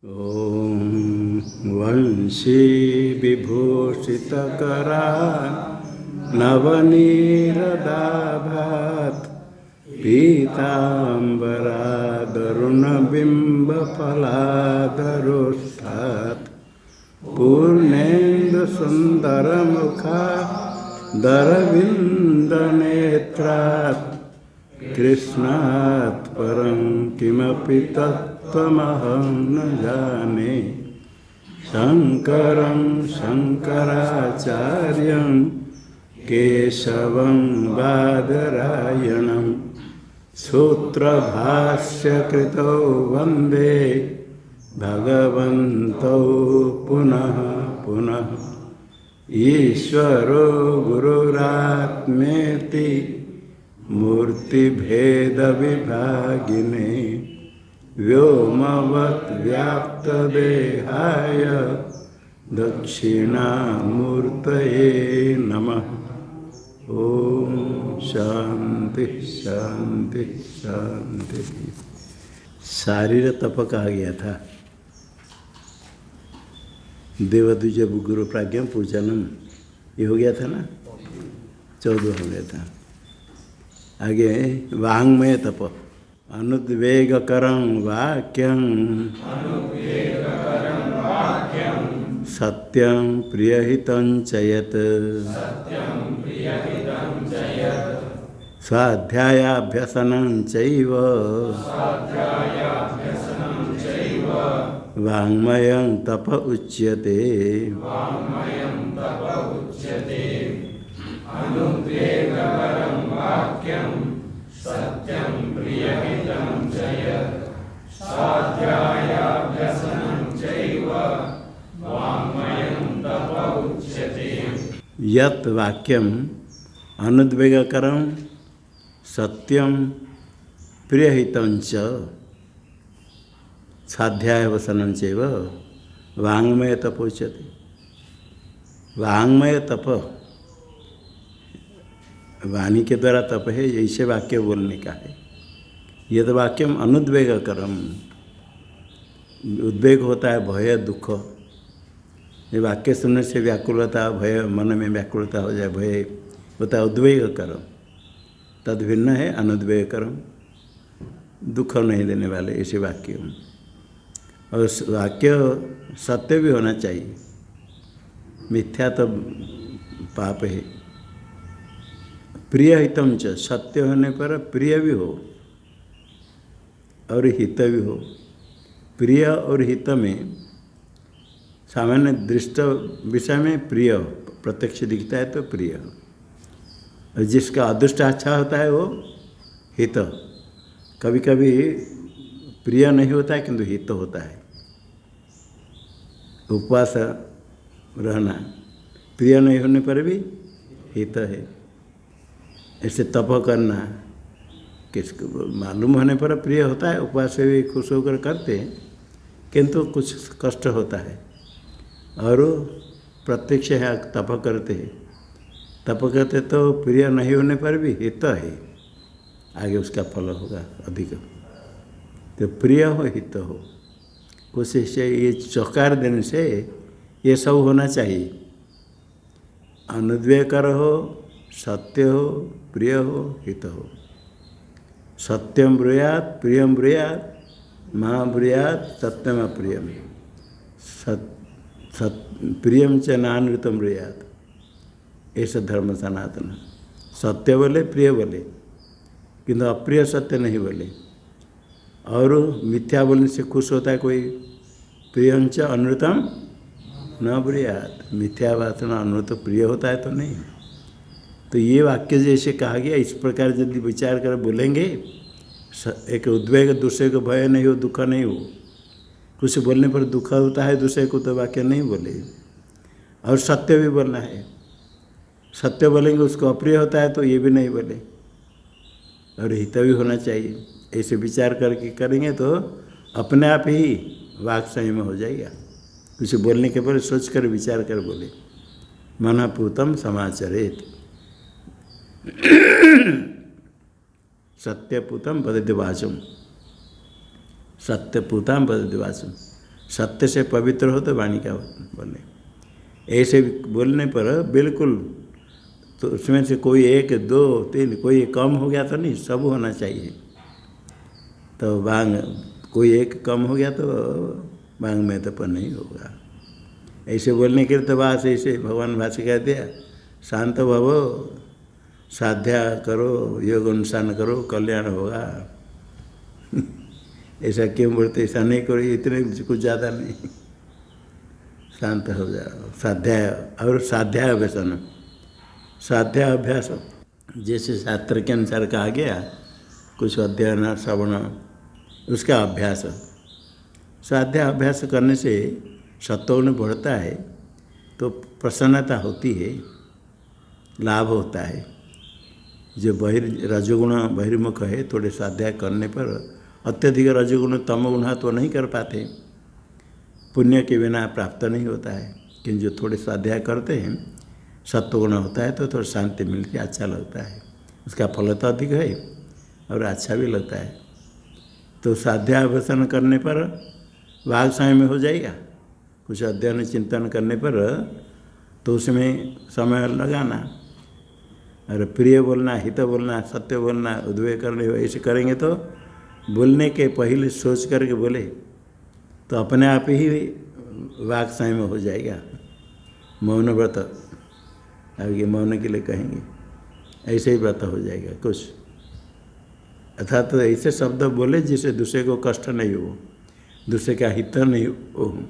ॐ वंशी विभूषितकरा नवनीरदाभात् पीताम्बरादरुणबिम्बफलादरोष्ठात् पूर्णेन्दुसुन्दरमुखा दरविन्दनेत्रात् कृष्णात् परं किमपि तत्त्वमहं न जाने। शङ्करं शङ्कराचार्यं केशवं बादरायणं सूत्रभाष्यकृतौ वन्दे भगवन्तौ पुनः पुनः। ईश्वरो गुरुरात्मेति मूर्तिभेदविभागिने व्योमवद्व्याप्तदेहाय दक्षिणामूर्तये नमः। ओम शांति शांति शांति। शारीर तप कहा गया था। देवद्विज गुरु प्राज्ञ पूजनम ये हो गया था ना, 14 हो गया था। आगे वांग्मय तप अनुद्वेगकरं वाक्यं सत्यं प्रियहितं च यत् स्वाध्यायाभ्यसनं चैव वाङ्मयं तप उच्यते। अनुद्वेगकरं वाक्यं सत्यं प्रियहितं च यत् स्वाध्यायाभ्यसनं चैव वाङ्मयं तप उच्यते। यत् वाक्यं अनुद्वेगकरं सत्यं प्रियहितं च स्वाध्यायाभ्यसनं चैव वाङ्मय तप उच्यते। वाङ्मय तप वाणी के द्वारा तप है, ऐसे वाक्य बोलने का है। यद वाक्यम अनुद्वेगकरम, उद्वेग होता है, भय दुख, ये वाक्य सुनने से व्याकुलता भय मन में व्याकुलता हो जाए, भय होता है उद्वेगकरम। तद भिन्न है अनुद्वेगकरम, दुख नहीं देने वाले ऐसे वाक्य। और वाक्य सत्य भी होना चाहिए, मिथ्या तो पाप है। प्रिय हितम च, सत्य होने पर प्रिय भी हो और हित भी हो। प्रिय और हित में सामान्य दृष्ट विषय में प्रिय प्रत्यक्ष दिखता है तो प्रिय, और जिसका अदृष्ट अच्छा होता है वो हित। कभी कभी प्रिय नहीं होता है किंतु हित होता है। उपवास रहना प्रिय नहीं होने पर भी हित है। ऐसे तप करना किसको मालूम होने पर प्रिय होता है, उपवास से भी खुश होकर करते हैं किंतु कुछ कष्ट होता है। और प्रत्यक्ष है तप करते हैं, तप करते तो प्रिय नहीं होने पर भी हित है, आगे उसका फल होगा अधिक। तो प्रिय हो हित हो, कोशिश से ये चौकार देने से ये सब होना चाहिए। अनुद्वेगकर हो, सत्य हो, प्रिय हो, हित हो। सत्यम ब्रूयात प्रियम ब्रूयात माँ ब्रूयात सत्यम अप्रियम। प्रियम च नानृतम ब्रूयात, ऐसा धर्म सनातन। सत्य बोले प्रिय बोले किंतु अप्रिय सत्य नहीं बोले। और मिथ्या बोलने से खुश होता है कोई। प्रियम च अनृतम न ब्रूयात, मिथ्या भाषण अनृत प्रिय होता है तो नहीं। तो ये वाक्य जैसे कहा गया, इस प्रकार यदि विचार कर बोलेंगे, एक उद्वेग, दूसरे को भय नहीं हो, दुख नहीं हो। कुछ बोलने पर दुख होता है दूसरे को तो वाक्य नहीं बोले। और सत्य भी बोलना है, सत्य बोलेंगे उसको अप्रिय होता है तो ये भी नहीं बोले। और हित भी होना चाहिए। ऐसे विचार करके करेंगे तो अपने आप ही वाक संयम हो जाएगा। कुछ बोलने के बाद सोच कर विचार कर बोले। मनपूतम समाचरेत सत्यपूतम वदति वाचम, सत्यपूतम वदति वाचम। सत्य से पवित्र हो तो वाणी का बोले। ऐसे बोलने पर बिल्कुल, तो उसमें से कोई 1 2 3 कोई कम हो गया तो नहीं, सब होना चाहिए। तो वांग कोई एक कम हो गया तो वांग में तो पर नहीं होगा। ऐसे बोलने के लिए तो बात ऐसे भगवान भाष्य कह दिया, शांत भवो, साध्या करो, योग अनुष्ठान करो, कल्याण होगा। ऐसा क्यों बोलते? ऐसा नहीं करो, इतने कुछ ज़्यादा नहीं, शांत हो जाओ। साध्याय और साध्याय अभ्यासन, साध्याय अभ्यास जैसे शास्त्र के अनुसार कहा गया, कुछ अध्ययन श्रवण उसका अभ्यास। स्वाध्याय अभ्यास करने से सत्वगुण बढ़ता है तो प्रसन्नता होती है, लाभ होता है। जो रजोगुण बहिर्मुख है, थोड़े स्वाध्याय करने पर अत्यधिक रजोगुण तमोगुण तो नहीं कर पाते, पुण्य के बिना प्राप्त नहीं होता है। किंतु जो थोड़े स्वाध्याय करते हैं, सत्वगुण होता है तो थोड़ा शांति मिलती है, अच्छा लगता है, उसका फल तो अधिक है और अच्छा भी लगता है। तो स्वाध्याय करने पर वाग संयम हो जाएगा। कुछ अध्ययन चिंतन करने पर तो उसमें समय लगाना, और प्रिय बोलना, हित बोलना, सत्य बोलना, उद्वेग करने, ऐसे करेंगे तो बोलने के पहले सोच करके बोले तो अपने आप ही वाक संयम हो जाएगा। मौन व्रत, अब ये मौन के लिए कहेंगे, ऐसे ही व्रत हो जाएगा कुछ। अर्थात तो ऐसे शब्द बोले जिससे दूसरे को कष्ट नहीं हो, दूसरे का हित नहीं हो,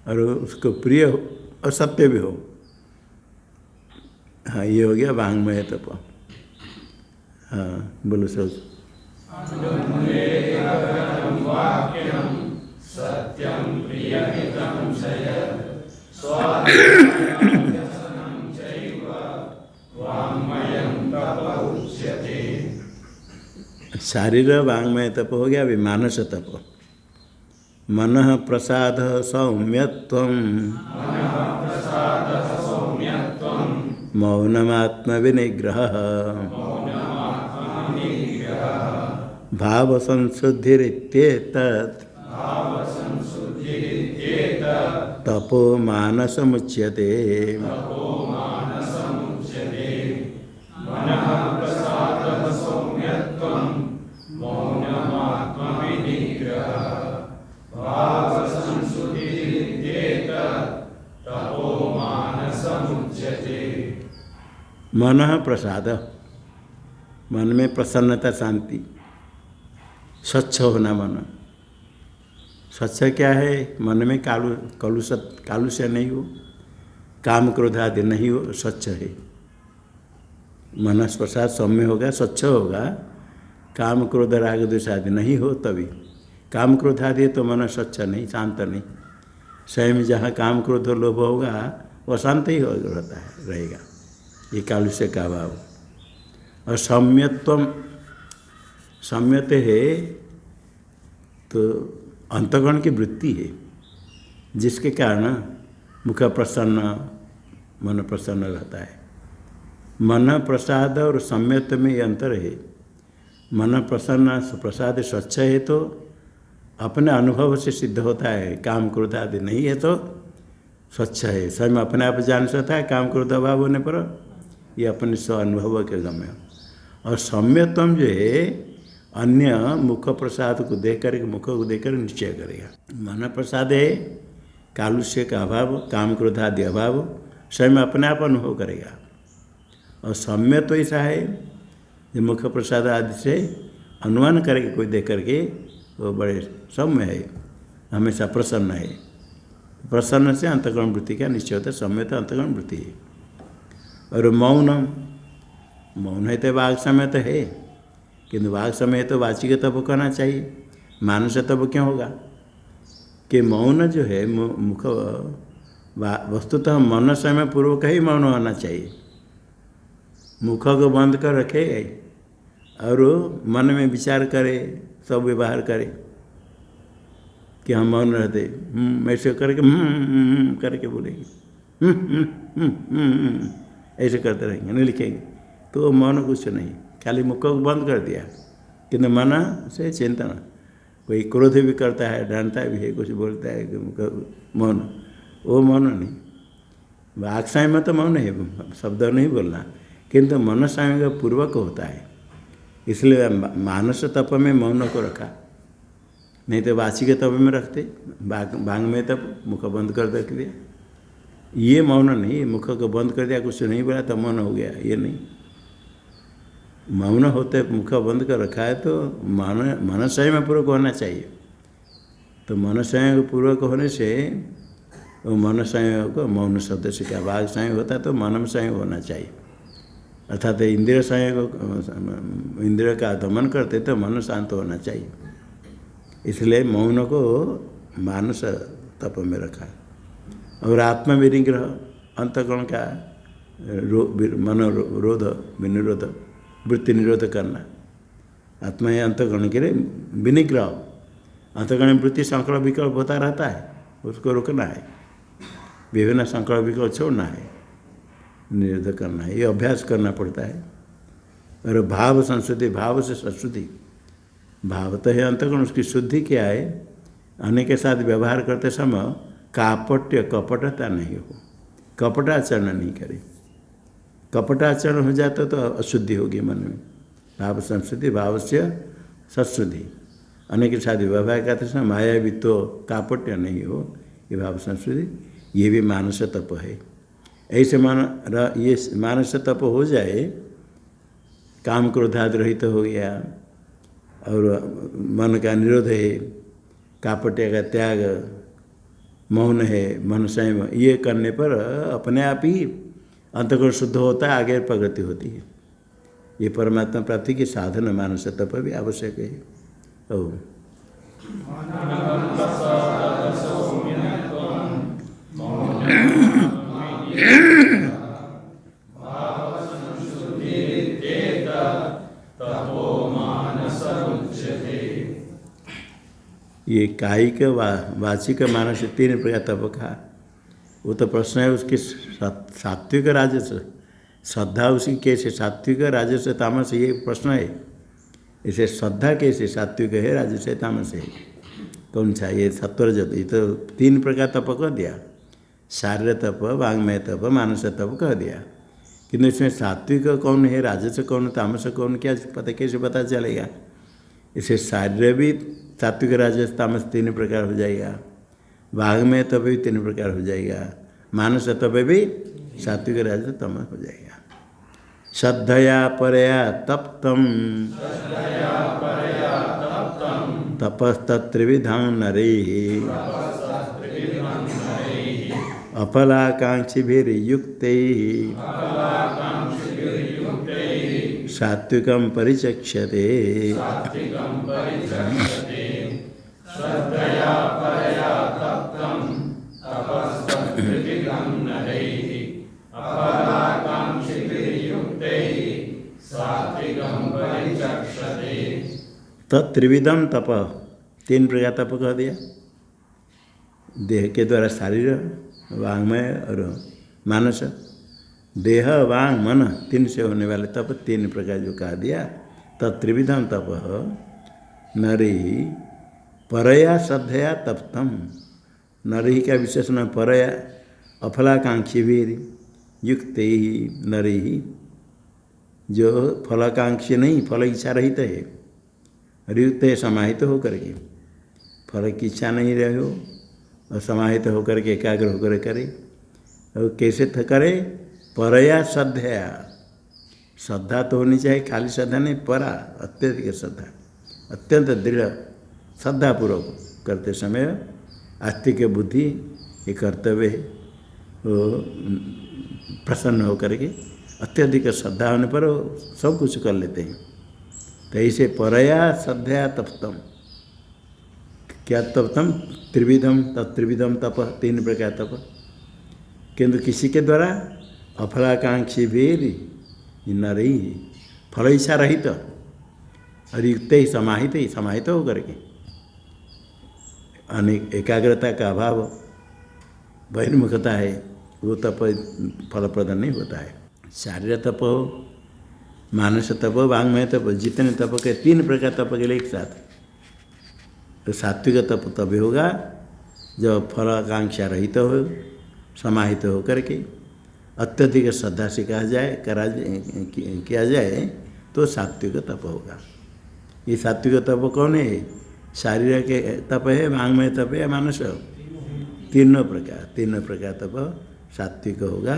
और उसको प्रिय हो और सत्य भी हो। हाँ, ये हो गया वांग्मय तप। हाँ, बोलो सोच। शारीर वांग्मय तप हो गया। अभी मानस तप, मन प्रसाद सौम्यत्वं मौनमात्म विनिग्रह भाव संशुद्धिरित्येतत् तपो मानसमुच्यते। मन प्रसाद, मन में प्रसन्नता, शांति, स्वच्छ होना। मन स्वच्छ क्या है? मन में कालुष्य नहीं हो, काम क्रोध आदि नहीं हो, स्वच्छ है। मन प्रसाद सौम्य होगा, स्वच्छ होगा, काम क्रोध राग द्वेष आदि नहीं हो। तभी काम क्रोध आदि तो मन स्वच्छ नहीं, शांत नहीं। स्वयं जहाँ काम क्रोध लोभ होगा वह शांत ही रहता है, रहेगा। ये कालुष्य का भाव। और सौम्यत्वम, सौम्यते है तो अंतःकरण की वृत्ति है, जिसके कारण मुख प्रसन्न, मन प्रसन्न रहता है। मन प्रसाद और सम्यत में ये अंतर है। मन प्रसन्न, प्रसाद स्वच्छ है तो अपने अनुभव से सिद्ध होता है, काम क्रोध आदि नहीं है तो स्वच्छ है, स्वयं अपने आप जान सकता है। काम क्रोध अभाव होने पर ये अपने स्व अनुभव के गम्य। और सौम्यत्वम जो है अन्य मुख प्रसाद को देख कर, मुख को देख कर निश्चय करेगा। मन प्रसाद है कालुष्य का अभाव, काम क्रोध आदि अभाव, स्वयं अपने आप अनुभव करेगा। और सौम्य तो ऐसा है जो मुख प्रसाद आदि से अनुमान करके कोई देख करके वो बड़े सौम्य है, हमेशा प्रसन्न है। प्रसन्न से अंतःकरण वृत्ति का निश्चय होता है, सौम्य तो अंतःकरण वृत्ति है। और मौन, मौन है तो वाग समय तो है, किंतु वाग समय तो वाचिक तप करना चाहिए, मानस तप क्यों होगा? कि मौन जो है मुख वस्तुतः मन समय पूर्वक ही मौन होना चाहिए। मुख को बंद कर रखे और मन में विचार करे, सब व्यवहार करे कि हम मौन रहते, ऐसे करके करके बोलेंगे, ऐसे करते रहेंगे, नहीं लिखेंगे तो मौन कुछ नहीं, खाली मुख को बंद कर दिया, किंतु मन से चिंतन। कोई क्रोध भी करता है, डांटता भी है, कुछ बोलता है, मौन, वो मौन नहीं। वाक संयम तो मौन है, शब्द नहीं बोलना, किंतु मन संयम पूर्वक होता है। इसलिए मानस तप में मौन को रखा, नहीं तो वाची के तप में रखते, भांग में तप मुख बंद कर दिया। ये मौन नहीं, मुख को बंद कर दिया, कुछ नहीं बोला तो मौन हो गया, ये नहीं। मौन होते मुख बंद कर रखा है तो मन संयम पूर्वक होना चाहिए। तो मन संयम पूर्वक होने से वो मन संयम को मौन शब्द से क्या, वाग संयम होता है तो मन संयम होना चाहिए। अर्थात इंद्रिय संयम को, इंद्रिय का दमन करते तो मन शांत होना चाहिए। इसलिए मौन को मानस तप में रखा। और आत्मा विनिग्रह, अंतःकरण का मनोरोध, विनिरोध, वृत्ति निरोध करना। आत्मा है अंतःकरण के लिए विनिग्रह। अंतःकरण वृत्ति संकल्प विकल्प होता रहता है, उसको रोकना है, विभिन्न संकल्प विकल्प छोड़ना है, निरोध करना है, ये अभ्यास करना पड़ता है। और भाव संशुद्धि, भाव से संशुद्धि, भाव तो है अंतःकरण, उसकी शुद्धि क्या है, अन्य के साथ व्यवहार करते समय कापट्य कपटता नहीं हो, कपटाचरण नहीं करे। कपटाचरण हो जाता तो अशुद्धि होगी मन में। भाव संशुद्धि, भाव से सत्शुद्धि, अन्य के साथ व्यवहार करते समय मायावी तो कापट्य नहीं हो, ये भाव संशुद्धि, ये भी मानस तप है। ऐसे ये मानस तप हो जाए, काम क्रोधादि रहित हो गया और मन का निरोध है, कापट्य का त्याग, मौन है, मन संयम, ये करने पर अपने आप ही अंतःकरण शुद्ध होता है, आगे प्रगति होती है। ये परमात्मा प्राप्ति की साधन मानस तप भी आवश्यक है। ये कायिक वाचिक मानस तीन प्रकार तप का, वो तो प्रश्न है उसकी सात्विक राजस, श्रद्धा उसकी कैसे सात्विक राजस तामस, ये प्रश्न है। इसे श्रद्धा कैसे सात्विक है, राजस है, तामस है, कौन सा, ये सत्वरजत, ये तो तीन प्रकार तप कह दिया। शारीर तप, वांग्मय तप, मानस तप कह दिया। किंतु इसमें सात्विक कौन है, राजस कौन, तामस कौन, क्या पता, कैसे पता चलेगा। इसे शारीर भी सात्विक राजस तामस तीन प्रकार हो जाएगा, वांग्मय तप भी तीन प्रकार हो जाएगा, मानस तप भी सात्विक राजस तामस हो जाएगा। श्रद्धया परया तप्तम तपस्तत्रिविधं नरैः अफलाकांक्षिभिर्युक्तैः सात्विकं परिचक्ष्यते। त्रिविधम तप, तीन प्रकार तप कह दिया। देह के द्वारा शारीर, वांग्मय और मानस, देह वांग मन तीन से होने वाले तप तीन प्रकार जो कहा दिया। त्रिविधम तप नरी परया श्रद्धया तप्तम, नरी का विशेषण परया, अफलाकांक्षी भी युक्त ही नरी, जो फलाकांक्षी नहीं, फल इच्छा रहित है, युक्त है समाहित होकर के, फल की इच्छा नहीं रहे हो और समाहित होकर के एकाग्र होकर करे। और कैसे करे, परया श्रद्धया, श्रद्धा तो होनी चाहिए, खाली श्रद्धा नहीं, परा अत्यधिक श्रद्धा, अत्यंत दृढ़ श्रद्धापूर्वक करते समय आस्तिक बुद्धि ये कर्तव्य है, वो प्रसन्न होकर के अत्यधिक श्रद्धा होने पर सब कुछ कर लेते हैं। तो ऐसे परया श्रद्धया तप्तम, क्या तप्तम, त्रिविधम त्रिविधम तप, तीन प्रकार तप, किंतु किसी के द्वारा अफलाकांक्षी भी न रही, फल इच्छा रहित और युक्त ही समाहित हो करके, अनेक एकाग्रता का अभाव, बहिर्मुखता है, वो तप फलप्रद नहीं होता है। शारीर तप हो, मानस तप, वांग्मय तप, जितने तप के तीन प्रकार तप के लिए एक साथ, तो सात्विक तप तभी होगा जब फलाकांक्षा रहित हो, समाहित हो करके अत्यधिक श्रद्धा से किया जाए तो सात्विक तप होगा। ये सात्विक तप कौन है? शारीरिक तप है, वांग्मय तप है, मानस, तीनों प्रकार तप सात्विक होगा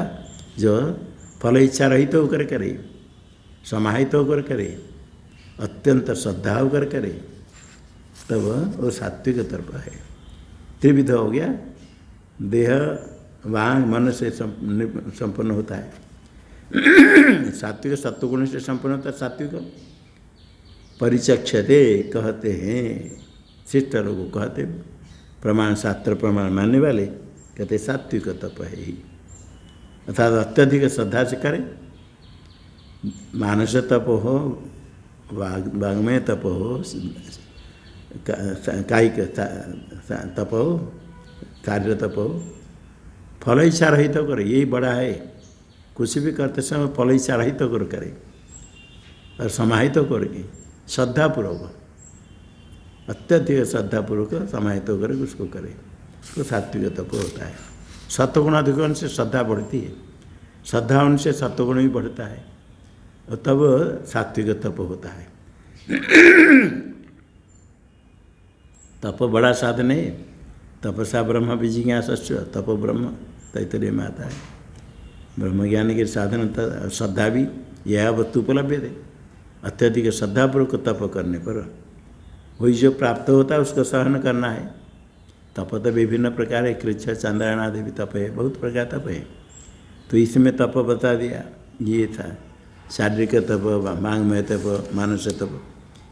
जो फल इच्छा रहित तो होकर करे, समाहित होकर करे, अत्यंत श्रद्धा होकर करे, तब वो सात्विक तप है। त्रिविध हो गया, देह वांग मन से संपन्न होता है। सात्विक सत्वगुण से संपन्न होता है। सात्विक परिचक्षते कहते हैं, शिष्ट लोग कहते, प्रमाण शास्त्र प्रमाण मानने वाले कहते सात्विक तप है ही, अर्थात अत्यधिक श्रद्धा से करे। मानस तप हो, वाग्मय तप हो, कायिक तप हो, कार्य तप हो, फल इच्छा रहित करे, यही बड़ा है। कुछ भी करते समय फल इच्छा रहित कर करे और समाहित करके श्रद्धापूर्वक, अत्यधिक श्रद्धापूर्वक समाहित करके उसको करे, उसको सात्विक तप होता है। सत्वगुण अधिकरण से श्रद्धा बढ़ती है, श्रद्धा उनसे सत्वगुण भी बढ़ता है और तब सात्विक तप होता है। तप बड़ा साधन है। तपसा ब्रह्म विजिज्ञासस्य, तप ब्रह्म तैतरीय में आता है। ब्रह्म ज्ञान के साधन श्रद्धा भी यह वस्तु उपलब्ध है। अत्यधिक श्रद्धापूर्वक तप करने पर वही जो प्राप्त होता है उसको सहन करना है। तप तो विभिन्न प्रकार है, कृच्छ चांद्रायण आदि भी तप है, बहुत प्रकार तप है। तो इसमें तप बता दिया, ये था शारीरिक तप, वांग्मय तप, मानस तप,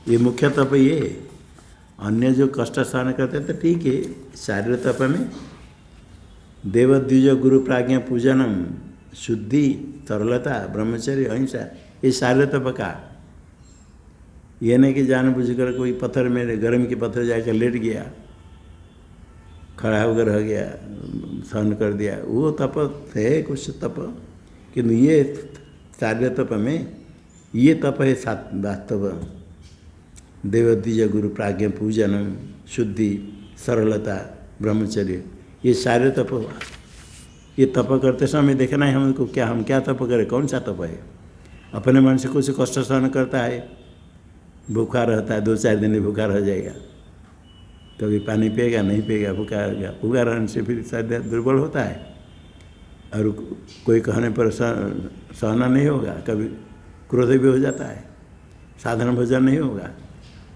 ये मुख्य तप ये है। अन्य जो कष्ट सहन करते हैं तो ठीक है। शारीरिक तप में देवद्विज गुरु प्राज्ञा पूजनम, शुद्धि, सरलता, ब्रह्मचर्य, अहिंसा, ये शारीरिक तप का। ये नहीं कि जानबूझकर कोई पत्थर में गर्म के पत्थर जाकर लेट गया, खड़ा होकर रह गया, सहन कर दिया, वो तप है कुछ तप। किंतु ये शारीरिक तप में ये तप है वास्तव, देवद्विज गुरु प्राज्ञा पूजनम, शुद्धि, सरलता, ब्रह्मचर्य, ये शारीरिक तप हुआ। ये तप करते समय देखना है हमको क्या, हम क्या तप करें, कौन सा तप है। अपने मन से कुछ कष्ट सहन करता है, भूखा रहता है, 2-4 दिन भूखा रह जाएगा, कभी पानी पिएगा नहीं पिएगा, भूखा रहेगा। भूखा रहने से फिर शायद दुर्बल होता है और कोई कहने पर सहना नहीं होगा, कभी क्रोध भी हो जाता है, साधारण भोजन नहीं होगा।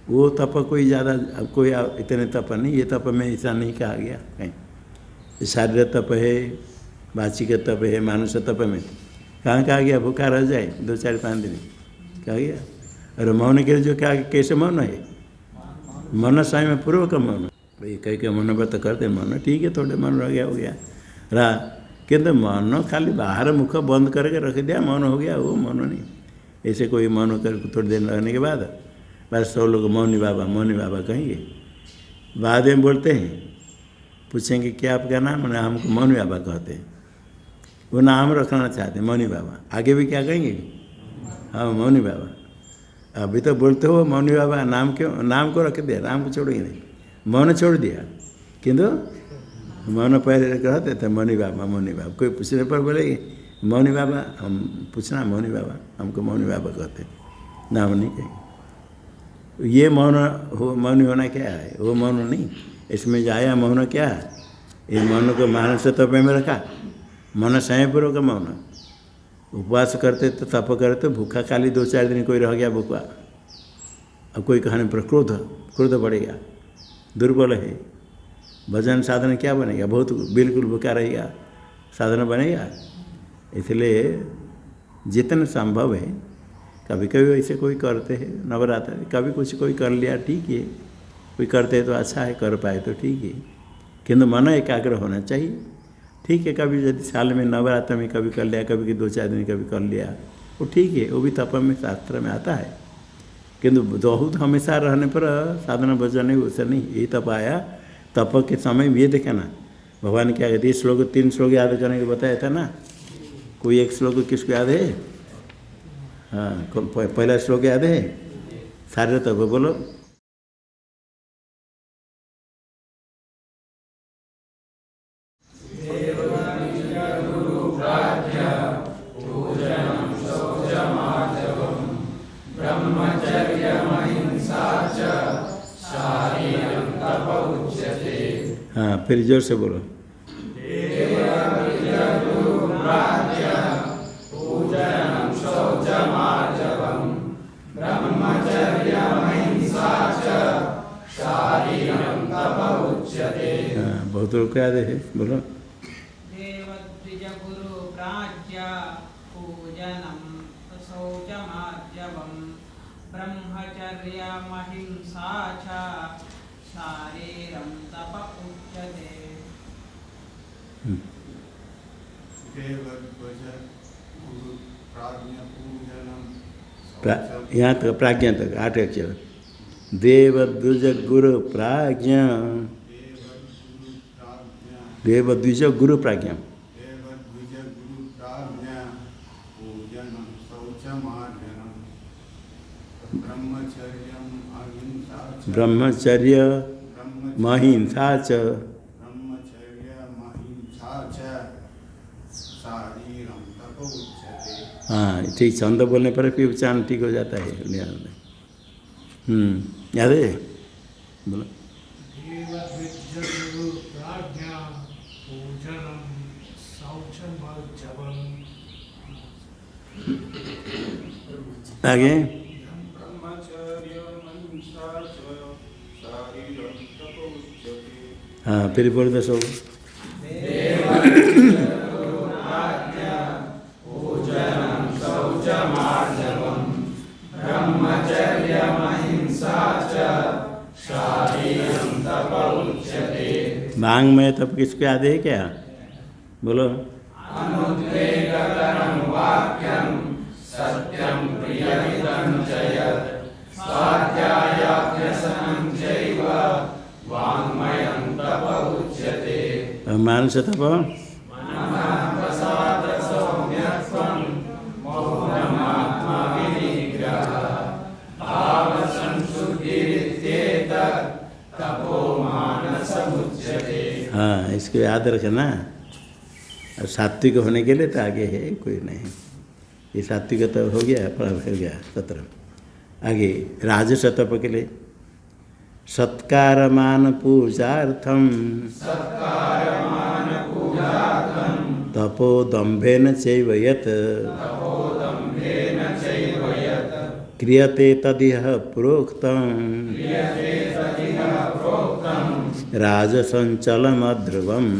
वो तप कोई ज़्यादा, कोई इतने तप नहीं, ये तप में ऐसा नहीं कहा गया कहीं। शारीरिक तप है, वाचिक तप है, मानस तप में कहाँ कहा गया भूखा रह जाए 2-4-5 दिन कहा गया। और मौन के जो क्या, कैसे मौन है, मन स्वयं में पूर्वक मौन, भाई कहीं के मन व्रत करते मौन, ठीक है, थोड़े मन रह गया हो गया रहा, किंतु मौन खाली बाहर मुख बंद करके रख दिया, मौन हो गया, वो मौन नहीं। ऐसे कोई मौन कर थोड़ी देर रहने के बाद बस सब लोग मौनी बाबा कहेंगे। बाद में बोलते हैं, पूछेंगे क्या आपका नाम, मैंने हमको मौनी बाबा कहते हैं, वो नाम रखना चाहते हैं मौनी बाबा। आगे भी क्या कहेंगे, हाँ मौनी बाबा। अभी तो बोलते हो मौनी बाबा, नाम क्यों, नाम को रख दिया, नाम को छोड़ेंगे नहीं, मौन छोड़ दिया, किंतु मौन पहले कहते थे मौनी बाबा। कोई पूछने पर बोलेंगे मौनी बाबा, हम पूछना मौनी बाबा, हमको मौनी बाबा कहते हैं, नाम नहीं कहेंगे। ये मौन मौन होना क्या है, वो मौन नहीं, इसमें जो आया मौन क्या है, ये मौन को मानस तप में रखा, मन संयमपूर्वक का मौन। उपवास करते तो तप करते, भूखा खाली 2-4 दिन कोई रह गया भूखा, अब कोई कहने पर क्रोध बढ़ेगा, दुर्बल है, भजन साधन क्या बनेगा, बहुत बिल्कुल भूखा रहेगा, साधन बनेगा। इसलिए जितना संभव है, कभी कभी वैसे कोई करते हैं नवरात्र, कभी कुछ कोई कर लिया ठीक है, कोई करते हैं तो अच्छा है, कर पाए तो ठीक है, किंतु मन एकाग्र होना चाहिए। ठीक है, कभी यदि साल में नवरात्र में कभी कर लिया, कभी 2-4 दिन कभी कर लिया, वो ठीक है, वो भी तप में शास्त्र में आता है। किंतु बहुत हमेशा रहने पर साधना भजन नहीं, वैसे नहीं। ये तप आया, तप के समय में ये देखना भगवान क्या कहते, 3 श्लोक याद करने को बताया था ना। कोई एक श्लोक किसको याद है, हाँ पहला श्लोक याद है, सारे तप बोलो। हाँ, फिर जोर से बोलो। हाँ, बहुत लोग को याद है, बोलो। देवद्विज गुरु प्राज्ञ पूजनम शौचमार्जवम ब्रह्मचर्यमहिंसा च शारीरं तप उच्यते। यहाँ तक प्राज्ञा तक 8 अक्षर। देवद्विज गुरु प्राज्ञा, देवद्विज गुरु प्राज्ञा, ब्रह्मचर्य महिंसा च, हाँ ठीक, छंद बोलने पर फिर उच्चारण ठीक हो जाता है। याद है, बोलो। आगे हाँ, फिर बोल दो सब। मांग में तब किसको याद है क्या, बोलो। मानस तप, हाँ इसको याद रखना। और सात्विक होने के लिए तो आगे है, कोई नहीं। ये सात्विक तो हो गया, पढ़ा हो गया 17। आगे राजस तप के लिए सत्कारमान पूजार्थम तपो दम्भेन चैव यत् क्रियते तदिह प्रोक्तम् राजसंचलमध्रुवम्।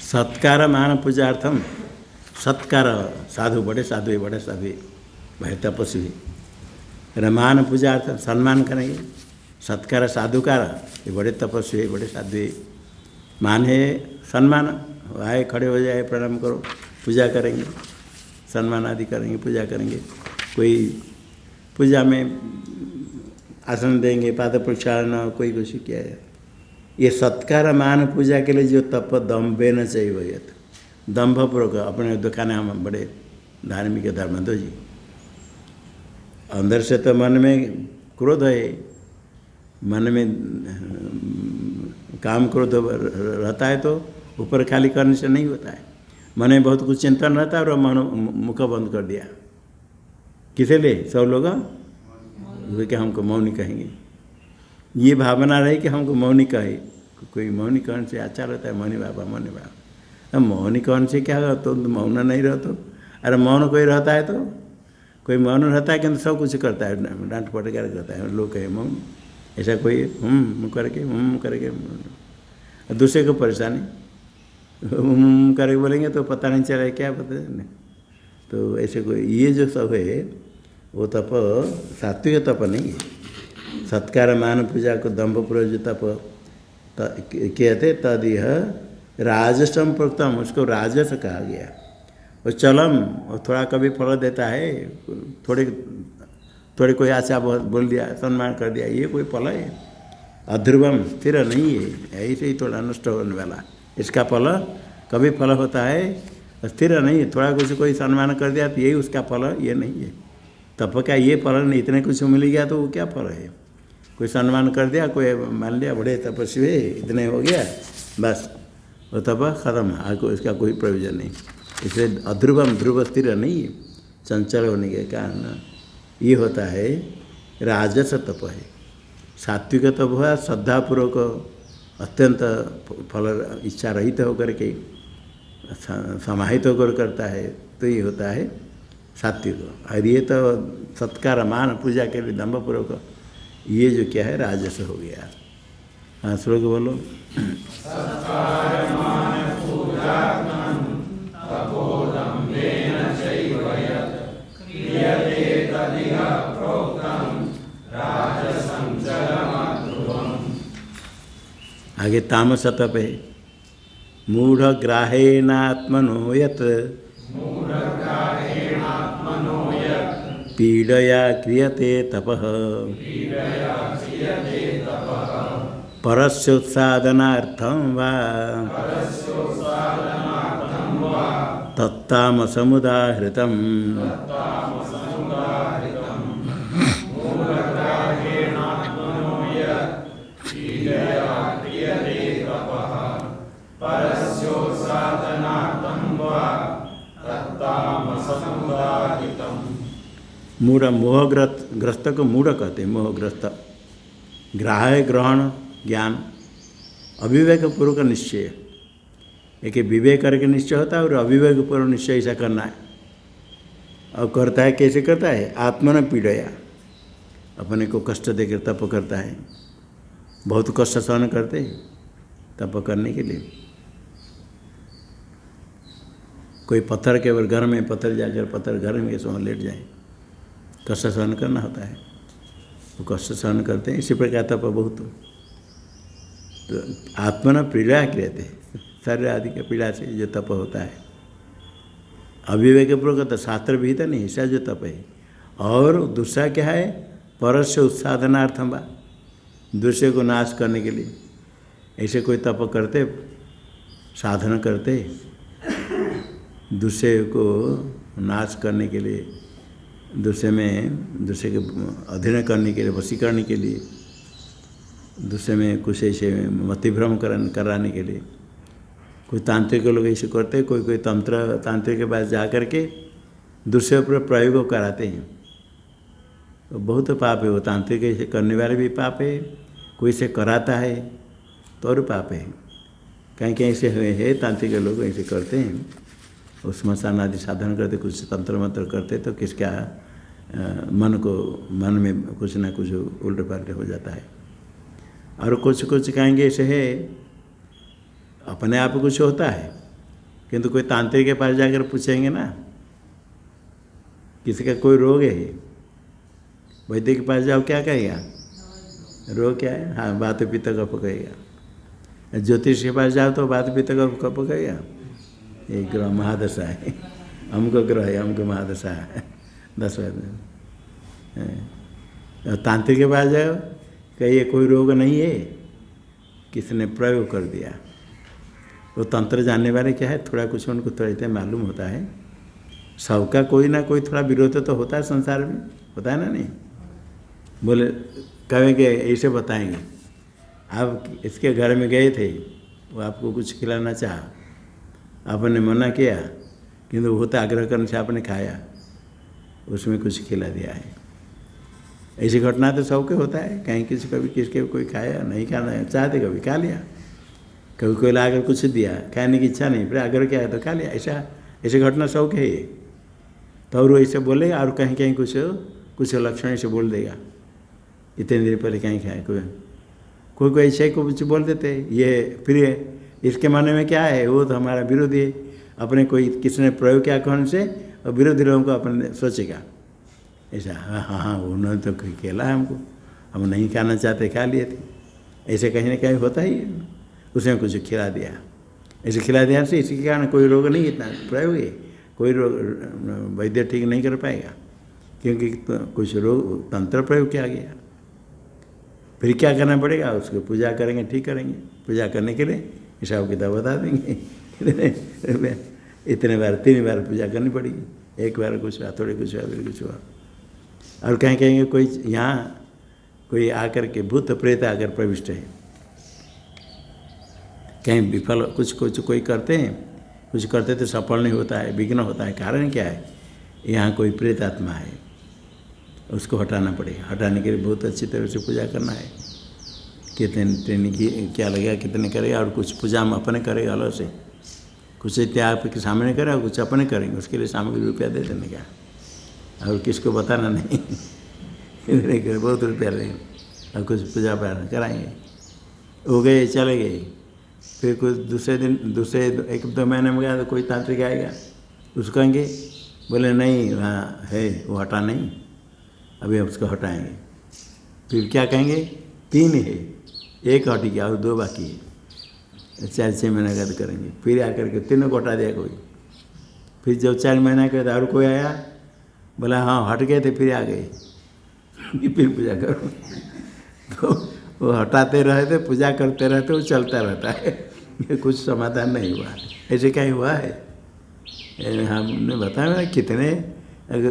सत्कार मान पूजार्थम, सत्कार साधु बड़े साधु है, बड़े साधु भाई तपस्वी, मान पूजार्थम सम्मान करेंगे। सत्कार साधुकार, ये बड़े तपस्वी है, बड़े साधु है। मान है सम्मान, आए खड़े हो जाए, प्रणाम करो, पूजा करेंगे, सम्मान आदि करेंगे, पूजा करेंगे। कोई पूजा में आसन देंगे, पाद प्रक्षालन, कोई कुछ किया है। ये सत्कार मान पूजा के लिए जो तप दम्भे न चाहिए, दम्भपूर्वक अपने दुकान, हम बड़े धार्मिक धर्मदो जी, अंदर से तो मन में क्रोध है, मन में काम क्रोध रहता है, तो ऊपर खाली करने से नहीं होता है। मन में बहुत कुछ चिंतन रहता है और मन मुख बंद कर दिया। किसे लिए? सब लोग कि हमको मौनी कहेंगे, ये भावना रही कि हमको मौनी कहे। कोई मौनी कहने से अच्छा रहता है, मौनी बाबा, मौनी बाबा। अब मौनी कहने से क्या, तो मौन नहीं रहो तो, अरे मौन कोई रहता है तो, कोई मौन रहता है किंतु सब कुछ करता है, डांट फटकार करता है, लोग कहे मौन। ऐसा कोई करके दूसरे को परेशानी करके बोलेंगे तो पता नहीं चला क्या पता नहीं। तो ऐसे कोई ये जो सब है वो तप सात्विक तप नहीं है। सत्कार मान पूजा को दम्भपूर्वक जो तप कहते तद यह राजसम प्रोक्तम, उसको राजस कहा गया। और चलम, और थोड़ा कभी फल देता है, थोड़े कोई आशा बोल दिया, सम्मान कर दिया, ये कोई फल है। अध्रुवम, स्थिर नहीं है, ऐसे ही थोड़ा नष्ट होने वाला। इसका फल कभी फल होता है, स्थिर नहीं है। थोड़ा कुछ कोई सम्मान कर दिया तो यही उसका फल, ये नहीं है। तप का ये फल नहीं, इतने कुछ मिल गया तो वो क्या फल है? कोई सम्मान कर दिया, कोई मान लिया बड़े तपस्वी है, इतने हो गया बस, वो तप खत्म, आपको इसका कोई प्रयोजन नहीं। इसलिए अध्रुवम, ध्रुव स्थिर नहीं है, चंचल होने के कारण ये होता है राजस तप है। सात्विक तप हुआ श्रद्धापूर्वक अत्यंत फल इच्छा रहित होकर के समाहित होकर करता है, तो ये होता है सात्विक। और ये तो सत्कार मान पूजा के लिए दम्भपूर्वक, ये जो क्या है राजस हो गया। हाँ श्लोक बोलो। आगे तामस तप है। मूढ़ ग्राहेणात्मनो यत् पीडया क्रियते तपः परस्योत्सादनार्थं वा तत्तामसमुदाहृतम्। मूढ़, मोहग्रस्त को मूढ़ कहते हैं, मोहग्रस्त। ग्राह्य ग्रहण ज्ञान, अविवेक पूर्वक निश्चय, एक विवेक करके निश्चय होता है और अविवेक पूर्वक निश्चय ऐसा करना है। और करता है कैसे करता है? आत्मन पीड़या, अपने को कष्ट देकर तप करता है, बहुत कष्ट सहन करते हैं तप करने के लिए। कोई पत्थर के घर में पत्थर जाकर पत्थर घर में सो लेट जाए, कष्ट सहन करना होता है, वो कष्ट सहन करते हैं। इसी प्रकार तप बहुत, तो आत्मना पीड़ा क्रियते, शरीर आदि के पीड़ा से जो तप होता है। अविवेक पूर्वक तो शास्त्र विहित नहीं, ऐसा जो तप है। और दूसरा क्या है? परस्य उत्साधनार्थम वा, दूसरे को नाश करने के लिए ऐसे कोई तप करते, साधन करते, दूसरे को नाश करने के लिए, दूसरे के अधीन करने के लिए, वशीकरण के लिए, दूसरे में कुछ ऐसे मतिभ्रम कराने के लिए। कोई तांत्रिक लोग ऐसे करते, कोई तंत्र तांत्रिक के पास जा कर के दूसरे पर प्रयोग कराते हैं, तो बहुत पाप है। वो तांत्रिक ऐसे करने वाले भी पाप है, कोई से कराता है तो और पाप है। कहीं कहीं ऐसे है तांत्रिक लोग ऐसे करते हैं, उस स्मशान आदि साधन करते, कुछ तंत्र मंत्र करते, तो किसका मन में कुछ ना कुछ उल्टे पलटे हो जाता है। और कुछ कहेंगे ऐसे है अपने आप कुछ होता है, किंतु कोई तांत्रिक के पास जाकर पूछेंगे ना, किसी का कोई रोग है, वैद्य के पास जाओ, क्या कहेगा? रोग क्या है? हाँ, वात पित्त कफ कहेगा। ज्योतिष के पास जाओ तो वात पित्त कफ कहेगा, ये ग्रह महादशा है, हमको ग्रह है, हमको महादशा है 10 तांत्रिक के पास जाओ, कहिए कोई रोग नहीं है, किसने प्रयोग कर दिया। वो तंत्र जानने वाले क्या है, थोड़ा कुछ उनको थोड़ा इतना मालूम होता है। सबका कोई ना कोई थोड़ा विरोध तो होता है संसार में, होता है ना? नहीं बोले कहेंगे ऐसे बताएंगे, आप इसके घर में गए थे, वो आपको कुछ खिलाना चाहा, आपने मना किया, किंतु वो तो आग्रह करने से आपने खाया, उसमें कुछ खिला दिया है। ऐसी घटना तो सबके होता है, कहीं कभी किसके कोई खाया, नहीं खाना चाहते, कभी खा लिया, कभी कोई लाकर कुछ दिया, खाने की इच्छा नहीं, फिर आग्रह किया तो खा लिया। ऐसी घटना सबके है ये। तो और ऐसे बोलेगा, और कहीं कहीं कुछ लक्षण ऐसे बोल देगा, इतने देर पहले कहीं खाए, कोई ऐसे को कुछ बोल देते, ये फिर इसके माने में क्या है, वो तो हमारा विरोधी है, अपने कोई किसने प्रयोग किया कौन से, और विरोधी लोगों को अपने सोचेगा ऐसा, हाँ उन्होंने तो खेला है हमको, हम नहीं खाना चाहते, खा लिए थे। ऐसे कहीं ना कहीं होता ही है, उसने कुछ खिला दिया, ऐसे खिला दिया से इसके कारण कोई रोग नहीं, इतना प्रयोग है, कोई रोग वैद्य ठीक नहीं कर पाएगा, क्योंकि कुछ रोग तंत्र प्रयोग किया गया। फिर क्या करना पड़ेगा, उसको पूजा करेंगे, ठीक करेंगे, पूजा करने के लिए हिसाब किताब बता देंगे इतने बार 3 बार पूजा करनी पड़ेगी, एक बार कुछ हुआ, थोड़े कुछ हुआ, फिर कुछ हुआ, और कहीं कहेंगे कोई यहाँ कोई आकर के भूत प्रेत आकर प्रविष्ट है, कहीं विफल कुछ कुछ कोई करते हैं, कुछ करते तो सफल नहीं होता है, विघ्न होता है। कारण क्या है? यहाँ कोई प्रेत आत्मा है, उसको हटाना पड़ेगा। हटाने के लिए बहुत अच्छी तरह से पूजा करना है। कितने ट्रेनिंग की क्या लगेगा, कितने करेगा, और कुछ पूजा हम अपने करेगा अलग से, कुछ त्याग आपके सामने करेगा, कुछ अपने करेंगे, उसके लिए सामग्री रुपया दे देने का, और किसको बताना नहीं इतने करे बहुत रुपया लेंगे और कुछ पूजा पाठ कराएंगे, हो गए चले गए। फिर कुछ दूसरे दिन, दूसरे 1-2 महीने में गया तो कोई तांत्रिक आएगा, उसको कहेंगे, बोले नहीं वहाँ है वो हटा नहीं, अभी हम उसको हटाएंगे। फिर क्या कहेंगे, 3 है, 1 हट गया और 2 बाकी है, 4-6 महीने का करेंगे। फिर आकर के 3 को हटा दिया कोई। फिर जब 4 महीने के बाद और कोई आया, बोला हाँ हट गए थे, फिर आ गए, फिर पूजा करो। तो वो हटाते रहते, पूजा करते रहते, वो चलता रहता है, ये कुछ समाधान नहीं हुआ। ऐसे कहीं हुआ है? हमने बताया ना कितने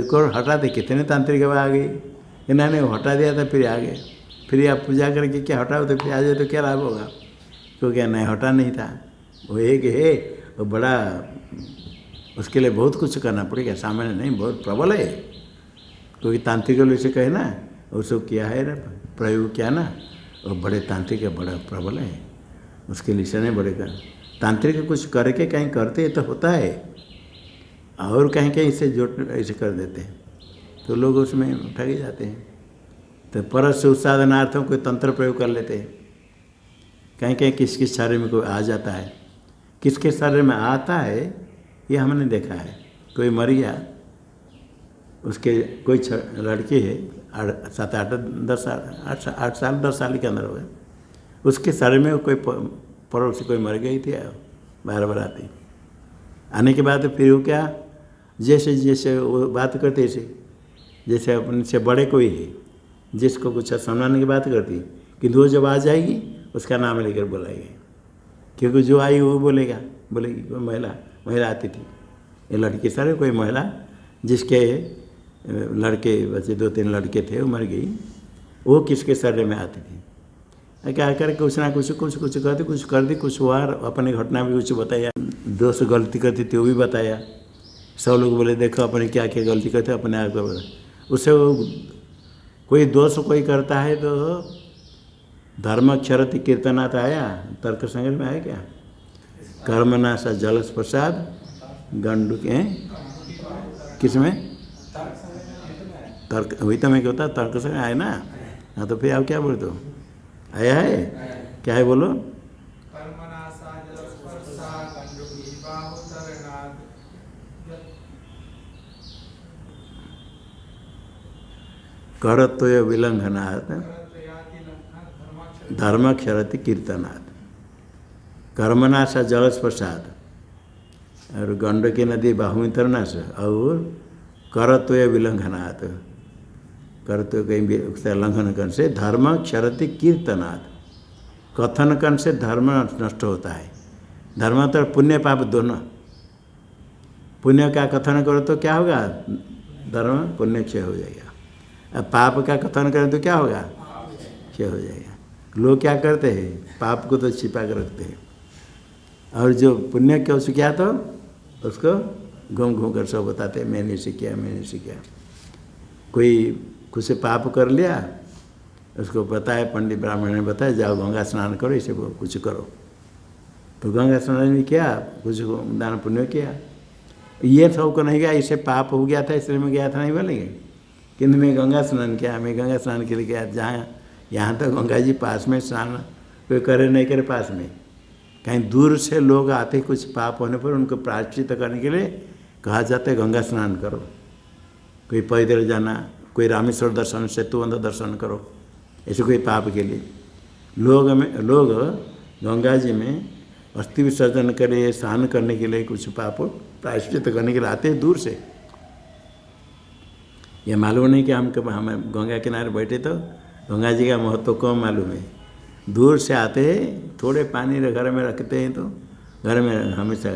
को हटाते, कितने तांत्रिक आ गए, इन्होंने वो हटा दिया था फिर आ गए। फिर आप पूजा करके क्या हटाओ तो फिर आ जाए तो क्या लाभ होगा? तो क्या नहीं हटा नहीं था, वो एक है, वो बड़ा, उसके लिए बहुत कुछ करना पड़ेगा, सामान्य नहीं, बहुत प्रबल है। क्योंकि तांत्रिक लोग से कहे ना, उसको किया है ना, प्रयोग किया ना, वो बड़े तांत्रिक है, बड़ा प्रबल है, उसके लिए से नहीं बढ़ेगा। तांत्रिक कुछ करके कहीं करते तो होता है, और कहीं कहीं इसे जोट ऐसे कर देते हैं तो लोग उसमें ठगे जाते हैं। तो परस उत्साधनार्थों कोई तंत्र प्रयोग कर लेते हैं, कहीं कहीं किस किस शरीर में कोई आ जाता है, किसके शरीर में आता है ये हमने देखा है। कोई मर गया, उसके कोई लड़की है 7-8 साल 10 साल के अंदर हो गए, उसके शरीर में कोई पड़ोसी कोई मर गई थी, बार आती, आने के बाद फिर वो क्या, जैसे जैसे वो बात करते ऐसे, जैसे अपने से बड़े कोई है जिसको कुछ सम्मान की बात करती, किंतु वो जब आ जाएगी उसका नाम लेकर बुलाएगी, क्योंकि जो आई वो बोलेगी कोई महिला आती थी, ये लड़की सारे कोई महिला जिसके लड़के बच्चे 2-3 लड़के थे, वो मर गई, वो किसके शरीर में आती थी। क्या करके कुछ ना कुछ कहती, कुछ कर दी, कुछ हुआ, अपने घटना भी कुछ बताया, दोस्त गलती करती थी वो भी बताया। सब लोग बोले देखो अपने क्या क्या गलती करते, अपने आप को बता। उससे वो कोई दोष कोई करता है तो धर्मक्षरति कीर्तनाथ आया, तर्क संग्रह में आया क्या, कर्मनाशा जलस प्रसाद गंडू के किस में, तर्क वही तो मैं क्या होता, तर्क संग्रह आया ना। हाँ तो फिर आप क्या बोलते हो, आया है क्या है बोलो, करत्व विलंघनात् धर्मक्षरति कीर्तनात्, कर्मनाशा जलस्पर्शात्, और गंडकी नदी बाहुमी तरनाश, और करत्व विलंघनात्, करत्व कहीं लंघन करने से धर्म क्षरति कीर्तनात्, कथन करने से धर्म नष्ट होता है। धर्म तो पुण्य पाप दोनों, पुण्य का कथन करो तो क्या होगा, धर्म पुण्य क्षय हो जाएगा, अब पाप का कथन करें तो क्या होगा, क्षय हो जाएगा। लोग क्या करते हैं, पाप को तो छिपा कर रखते हैं, और जो पुण्य क्या उसको क्या तो उसको घूम कर सब बताते हैं, मैंने इसे किया। कोई कुछ पाप कर लिया, उसको बताया, पंडित ब्राह्मण ने बताया जाओ गंगा स्नान करो, इसे कुछ करो, तो गंगा स्नान नहीं किया, कुछ दान पुण्य किया, ये सबको नहीं गया, इसे पाप हो गया था इसलिए मैं गया था नहीं बोलेंगे, किंतु मैं गंगा स्नान किया, मैं गंगा स्नान के लिए गया, जहाँ यहाँ तक गंगा जी पास में स्नान कोई करे नहीं करे पास में, कहीं दूर से लोग आते, कुछ पाप होने पर उनको प्रायश्चित करने के लिए कहा जाता है गंगा स्नान करो। कोई पैदल जाना, कोई रामेश्वर दर्शन, सेतुबंध दर्शन करो, ऐसे कोई पाप के लिए लोग गंगा जी में अस्थि विसर्जन के लिए, स्नान करने के लिए, कुछ पाप प्रायश्चित करने के लिए आते हैं दूर से। ये मालूम नहीं कि हम गंगा किनारे बैठे तो गंगा जी का महत्व कम मालूम है, दूर से आते हैं, थोड़े पानी घर में रखते हैं, तो घर में हमेशा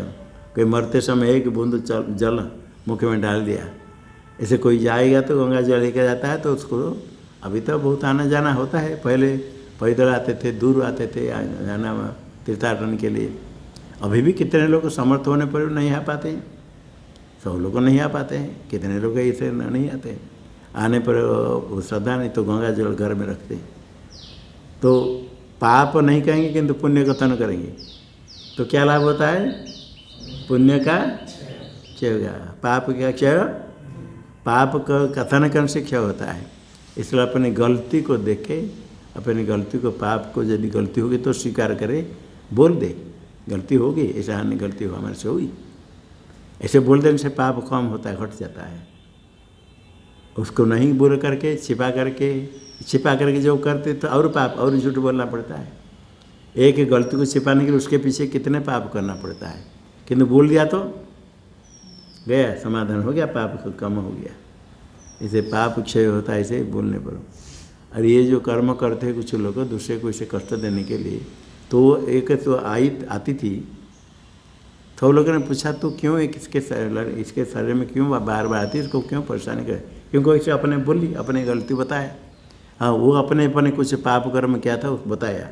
कोई मरते समय एक बूंद जल मुख में डाल दिया, ऐसे कोई जाएगा तो गंगा जल लेकर जाता है तो उसको, अभी तो बहुत आना जाना होता है, पहले पैदल आते थे, दूर आते थे जाना तीर्थाटन के लिए। अभी भी कितने लोग समर्थ होने पर नहीं आ पाते हैं, सब लोग नहीं आ पाते हैं, कितने लोग ऐसे नहीं आते हैं। आने पर श्रद्धा नहीं तो गंगा जल घर में रखते हैं। तो पाप नहीं कहेंगे किंतु पुण्य कथन करेंगे तो क्या लाभ होता है? पुण्य का क्षय होगा, पाप का क्षय, पाप का कथन करने से क्षय होता है। इसलिए अपनी गलती को देखे, अपनी गलती को, पाप को यदि गलती होगी तो स्वीकार करे, बोल दे गलती होगी, ऐसा हमने गलती हो हमारे से हुई, ऐसे बोल देने से पाप कम होता है, घट जाता है। उसको नहीं बोल करके छिपा करके जो करते तो और पाप और झूठ बोलना पड़ता है। एक गलती को छिपाने के लिए उसके पीछे कितने पाप करना पड़ता है, किंतु बोल दिया तो गया, समाधान हो गया, पाप कम हो गया। इसे पाप क्षय होता है ऐसे बोलने पर। और ये जो कर्म करते हैं कुछ लोग दूसरे को इसे कष्ट देने के लिए, तो एक तो आती थी, तो लोगों ने पूछा तो क्यों इसके शरीर में क्यों बार बार आती है, इसको क्यों परेशानी करे? क्योंकि इसे अपने बोली, अपने गलती बताया। हाँ, वो अपने कुछ पाप कर्म क्या था उस बताया,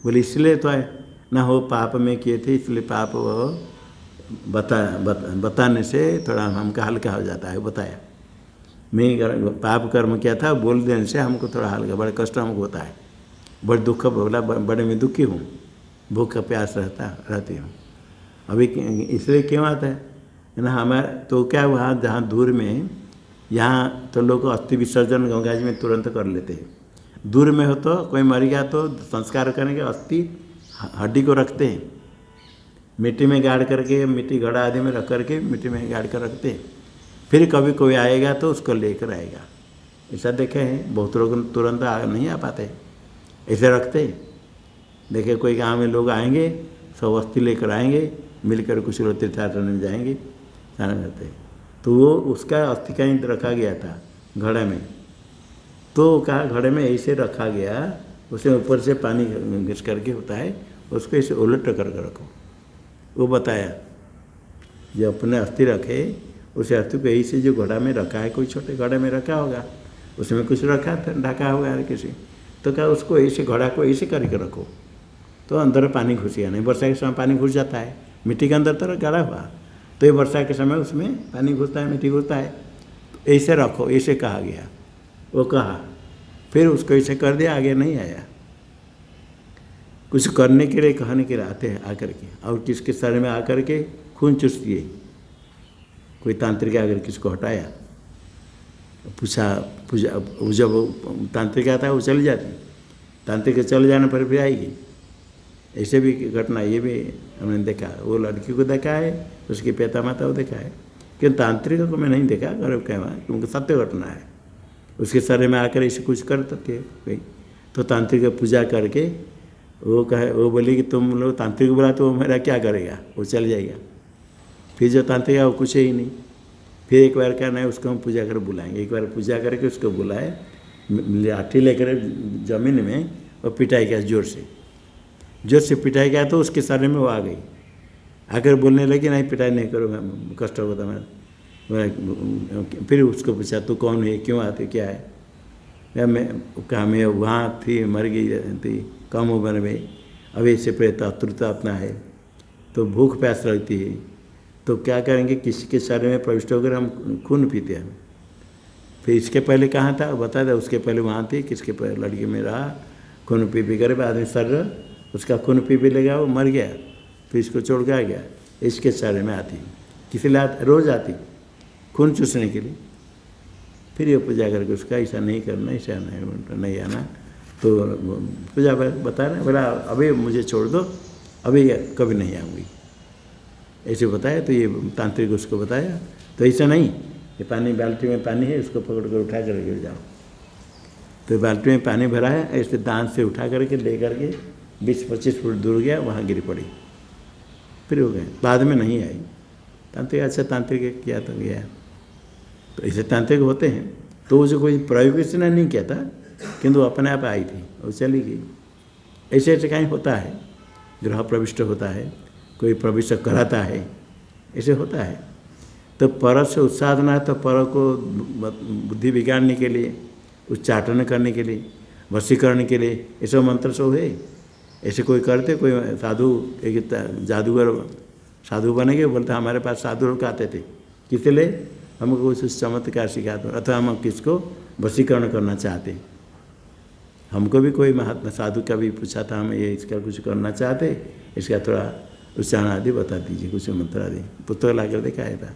बोले इसलिए तो है ना, हो पाप में किए थे इसलिए पाप बताने से थोड़ा हमका हल्का हो जाता है। बताया मैं पाप कर्म क्या था बोल देने से हमको थोड़ा हल्का, बड़ा कष्ट हमको होता है, बड़े दुख, बोला बड़े मैं दुखी हूँ, भूख का प्यास रहती हूँ। अभी इसलिए क्यों आता है ना हमारे, तो क्या वहाँ जहाँ दूर में, यहाँ तो लोग अस्थि विसर्जन गंगा जी में तुरंत कर लेते हैं। दूर में हो तो कोई मर गया तो संस्कार करने के अस्थि हड्डी को रखते हैं, मिट्टी में गाड़ करके, मिट्टी घड़ा आदि में रख करके मिट्टी में गाड़ कर रखते हैं। फिर कभी कोई आएगा तो उसको लेकर आएगा। ऐसा देखे हैं, बहुत लोग तुरंत नहीं आ पाते, ऐसे रखते हैं। देखे कोई गांव में लोग आएंगे, सब अस्थि लेकर आएंगे, मिलकर कुछ लोग तीर्थयात्रा में जाएंगे, स्नान करते हैं। तो वो उसका अस्थि कहीं रखा गया था घड़े में, तो कहा घड़े में ऐसे रखा गया, उसे ऊपर से पानी घिस करके होता है, उसको ऐसे उलट करके रखो। वो बताया जो अपने अस्थि रखे, उस अस्थि को ऐसे जो घड़ा में रखा है, कोई छोटे घड़े में रखा होगा, उसमें कुछ रखा था, ढका होगा यार किसी, तो क्या उसको ऐसे घड़ा को ऐसे करके रखो तो अंदर पानी घुसेगा नहीं। वर्षा के समय पानी घुस जाता है, मिट्टी के अंदर तरह गाढ़ा हुआ, तो ये वर्षा के समय उसमें पानी घुसता है, मिट्टी घुसता है, तो ऐसे रखो, ऐसे कहा गया। वो कहा, फिर उसको ऐसे कर दिया, आगे नहीं आया। कुछ करने के लिए कहने के लिए आते हैं आकर के, और किसके शरीर में आकर के खून चूस दिए। कोई तांत्रिक आकर किसको हटाया, पूछा जब तांत्रिक आता है वो चली जाती, तांत्रिक चले जाने पर भी आएगी। ऐसे भी घटना ये भी हमने देखा, वो लड़की को देखा है, उसकी पिता माता को देखा है, क्योंकि तांत्रिक को मैं नहीं देखा, गर्व कहवा, क्योंकि सत्य घटना है। उसके शरीर में आकर ऐसे कुछ करते थे कोई, तो तांत्रिक पूजा करके वो कहे, वो बोली कि तुम लोग तांत्रिक बोला तो वो मेरा क्या करेगा, वो चल जाएगा। फिर जो तांत्रिक है वो कुछ ही नहीं। फिर एक बार क्या नहीं, उसको हम पूजा कर बुलाएंगे, एक बार पूजा करके उसको बुलाए, लाठी लेकर जमीन में और पिटाई किया, जोर से पिटाई किया, तो उसके शरीर में वो आ गई, आकर बोलने लगी नहीं पिटाई नहीं करो, कष्ट होता मैं। फिर उसको पूछा तू कौन है, क्यों आते, क्या है? या मैं कहा मैं वहाँ थी, मर गई थी कम उम्र में, अभी इससे प्रेत अतुरता अपना है, तो भूख प्यास लगती है, तो क्या करेंगे, किसी के शरीर में प्रविष्ट होकर हम खून पीते हैं। फिर इसके पहले कहाँ था बता दे, उसके पहले वहाँ थी, किसके पहले लड़की में रहा, खून पी कर आदमी शरीर उसका खून पी लेगा, वो मर गया, फिर इसको छोड़ के आ गया, इसके शरीर में आती, किसी लिए रोज़ आती खून चूसने के लिए। फिर ये पूजा करके उसका ऐसा नहीं करना, ऐसा नहीं आना, तो पूजा बता रहे, बोला अभी मुझे छोड़ दो, अभी कभी नहीं आऊँगी, ऐसे बताया। तो ये तांत्रिक उसको बताया, तो ऐसा नहीं, ये पानी बाल्टी में पानी है, उसको पकड़ कर उठा कर गिर जाओ। तो बाल्टी में पानी भरा है, ऐसे दांत से उठा करके ले करके 20-25 फुट दूर गया, वहाँ गिर पड़ी, फिर हो गए, बाद में नहीं आई। तांत्रिक अच्छा तांत्रिक किया तो गया। तो ऐसे तांत्रिक होते हैं, तो वो जो कोई प्रयोग से नहीं किया था, किंतु अपने आप आई थी और चली गई। ऐसे ऐसे कहीं होता है, ग्रह प्रविष्ट होता है, कोई प्रविष्ट कराता है, ऐसे होता है। तो पर से उत्साधना है, तो पर को बुद्धि बिगाड़ने के लिए, उच्चाटन करने के लिए, वशीकरण के लिए, ये सब मंत्र सब है। ऐसे कोई करते, कोई साधु एक जादूगर साधु बने गए, बोलते हमारे पास साधु लोग आते थे, किस लिए? हमको कुछ चमत्कार सिखाते, अथवा हम किसको वशीकरण करना चाहते। हमको भी कोई महात्मा साधु का भी पूछा था, हम ये इसका कुछ करना चाहते, इसका थोड़ा उच्चारण आदि बता दीजिए, कुछ मंत्र आदि। पुस्तक ला कर दिखाया था।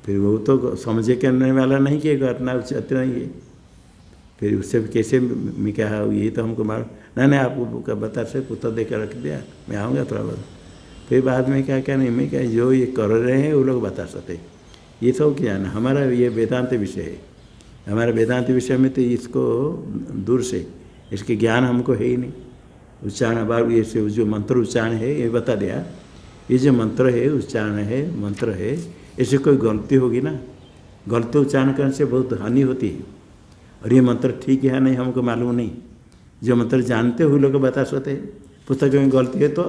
फिर वो तो समझे करने वाला नहीं कि घटना उचित नहीं है। फिर उससे कैसे मैं क्या यही तो हमको मालूम नहीं, आपको बता से पुस्तक दे कर रख दिया, मैं आऊँगा थोड़ा बहुत। फिर बाद में क्या नहीं, मैं क्या जो ये कर रहे हैं वो लोग बता सकते, ये सब क्या ना। हमारा ये वेदांत विषय है, हमारे वेदांत विषय में तो इसको दूर से इसके ज्ञान हमको है ही नहीं। उच्चारण बार ये से जो मंत्र उच्चारण है ये बता दिया, ये जो मंत्र है उच्चारण है मंत्र है, इससे कोई गलती होगी ना, गलती उच्चारण करने से बहुत हानि होती है। और ये मंत्र ठीक है नहीं हमको मालूम नहीं, जो मंत्र जानते हुए लोग बता सकते हैं। पुस्तक में गलती है तो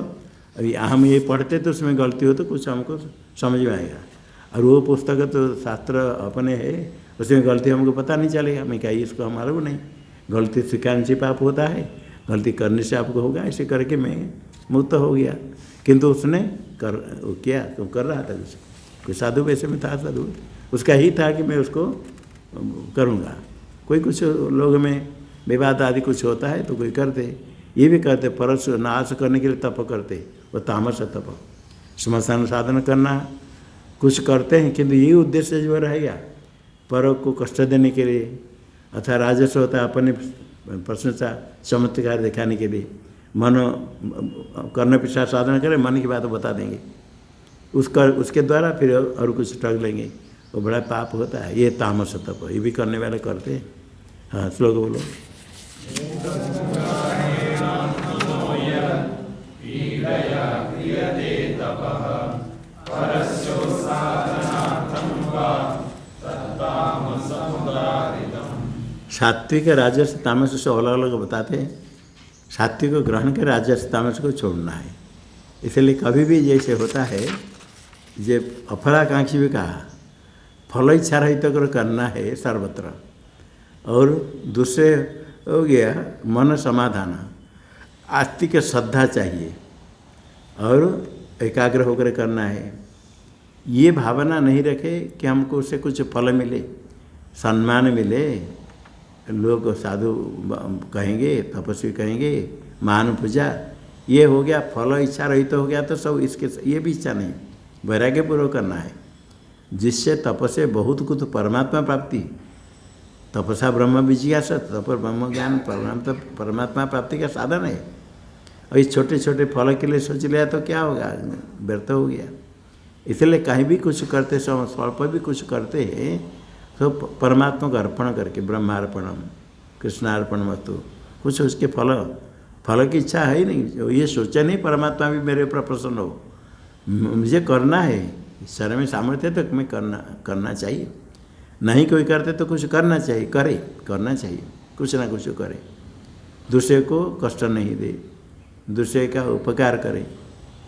अभी हम ये पढ़ते तो उसमें गलती हो तो कुछ हमको समझ में आएगा, और वो पुस्तक तो शास्त्र अपने है, उसमें गलती हमको पता नहीं चलेगा। मैं क्या इसको हम मालूम नहीं, गलती स्वीकार से पाप होता है, गलती करने से आपको होगा। ऐसे करके मैं मुक्त हो गया, किंतु उसने किया तो कर रहा था कुछ, कोई साधु वैसे में था, साधु उसका ही था कि मैं उसको करूँगा। कोई कुछ लोग में विवाद आदि कुछ होता है तो कोई करते, ये भी करते, परस नाश करने के लिए तप करते, वो तामस तप, श्मशान साधन करना कुछ करते हैं, किंतु ये उद्देश्य जो रहेगा पर को कष्ट देने के लिए, अथवा राजस्व होता है अपने प्रशंसा चमत्कार दिखाने के लिए, मन करने पीछा साधना करें, मन की बात बता देंगे, उसके द्वारा फिर और कुछ ठग लेंगे, वो बड़ा पाप होता है। ये तामस तप, ये भी करने वाले करते हैं। हाँ, श्लोक बोलो। सात्विक राजस तामस से अलग अलग बताते हैं। सात्विक को ग्रहण के राजस तामस को छोड़ना है। इसलिए कभी भी जैसे होता है, जे अफलाकांक्षी भी कहा, फल इच्छा रहित तो करना है सर्वत्र, और दूसरे हो गया मन समाधान, आस्तिक श्रद्धा चाहिए और एकाग्र होकर करना है। ये भावना नहीं रखे कि हमको उससे कुछ फल मिले, सम्मान मिले, लोग साधु कहेंगे, तपस्वी कहेंगे, मान पूजा, ये हो गया फल इच्छा रहित हो गया तो सब इसके, ये भी इच्छा नहीं, वैराग्यपूर्वक करना है, जिससे तप से बहुत कुछ परमात्मा प्राप्ति, तपसा ब्रह्म जिज्ञासा, तप ब्रह्म ज्ञान परमात्मा प्राप्ति का साधन है। और इस छोटे छोटे फल के लिए सोच लिया तो क्या होगा, व्यर्थ हो गया। इसलिए कहीं भी कुछ करते समय स्वल्प भी कुछ करते हैं तो परमात्मा को अर्पण करके, ब्रह्मार्पणम कृष्णार्पण वस्तु, कुछ उसके फल की इच्छा है ही नहीं, ये सोचा नहीं परमात्मा भी मेरे ऊपर प्रसन्न हो, मुझे करना है, ईश्वर में सामर्थ्य तो मैं करना चाहिए। नहीं कोई करते तो कुछ करना चाहिए, करना चाहिए, कुछ ना कुछ करे, दूसरे को कष्ट नहीं दे, दूसरे का उपकार करे,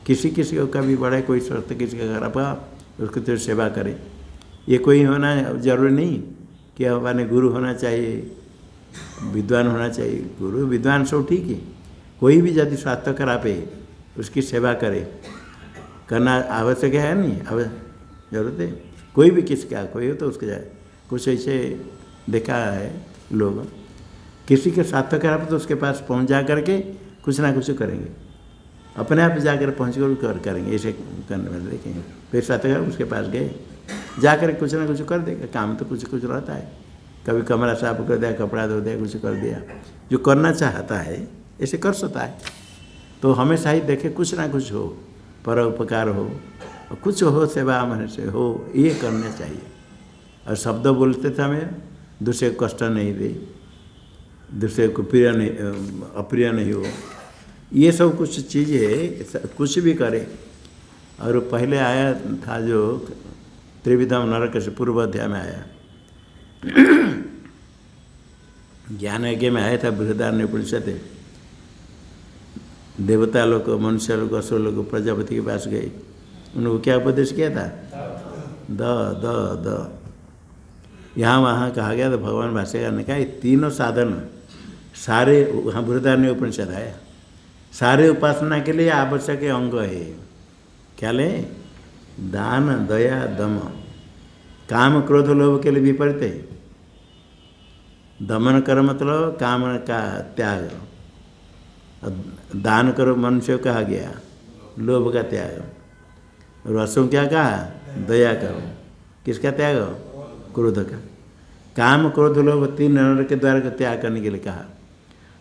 किसी को कभी बड़ा कोई स्वस्थ किसी का खराब हुआ उसको तो सेवा करे। ये कोई होना जरूरी नहीं कि हमारे गुरु होना चाहिए, विद्वान होना चाहिए, गुरु विद्वान सब ठीक है, कोई भी यदि स्वास्थ्य खराब है उसकी सेवा करे, करना आवश्यक है नहीं, जरूरत है। कोई भी किसका कोई हो तो उसके जाए, कुछ ऐसे देखा है लोग, किसी के स्वास्थ्य खराब तो उसके पास पहुंच जा करके कुछ ना कुछ करेंगे, अपने आप जाकर पहुँच कर करेंगे, ऐसे करने वाले देखेंगे। फिर स्वास्थ्य खराब उसके पास गए, जाकर कुछ ना कुछ कर देगा, काम तो कुछ कुछ रहता है, कभी कमरा साफ कर दिया, कपड़ा धो दिया, कुछ कर दिया, जो करना चाहता है ऐसे कर सकता है। तो हमेशा ही देखे कुछ ना कुछ हो, पर उपकार हो, कुछ हो, सेवा मन से हो, ये करना चाहिए। और शब्द बोलते समय दूसरे को कष्ट नहीं दे, दूसरे को प्रिय नहीं, अप्रिय नहीं हो, ये सब कुछ चीज़ है, कुछ भी करे। और पहले आया था जो त्रिविधम नरक से पूर्व अध्याय में आया, ज्ञान यज्ञ में आया था, बृहदारण्य उपनिषद, देवता लोग, मनुष्य लोग, असुर लोग प्रजापति के पास गए, उन्होंने क्या उपदेश किया था, द द द यहाँ वहाँ कहा गया तो भगवान भाष्यकार ने कहा ये तीनों साधन सारे वहाँ बृहदारण्य उपनिषद है, सारे उपासना के लिए आवश्यक अंग है। क्या ले? दान दया दम। काम क्रोध लोभ के लिए विपरीत है। दमन कर मतलब काम का त्याग, दान करो मनुष्य कहा गया, लोभ का त्याग, रसों क्या कहा? दया करो। किसका त्याग? क्रोध का। काम क्रोध लोभ तीन नर के द्वारा का त्याग करने के लिए कहा।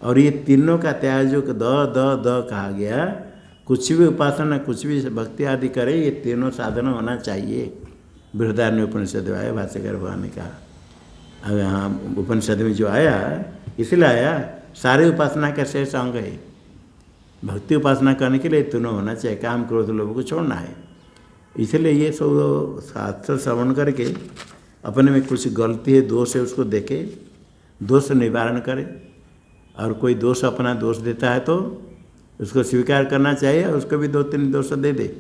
और ये तीनों का त्याग जो द द द कहा गया, कुछ भी उपासना कुछ भी भक्ति आदि करे ये तीनों साधन होना चाहिए। बृहदारण्य उपनिषद आया, भाष्यकार भगवान ने कहा। अब यहाँ उपनिषद में जो आया इसलिए आया सारे उपासना का शेष अंग है। भक्ति उपासना करने के लिए तीनों होना चाहिए, काम क्रोध लोभ को छोड़ना है। इसलिए ये सब शास्त्र श्रवण करके अपने में कुछ गलती है दोष है उसको देखे, दोष निवारण करे। और कोई दोष अपना दोष देता है तो उसको स्वीकार करना चाहिए, और उसको भी 2-3 दोष दे दे।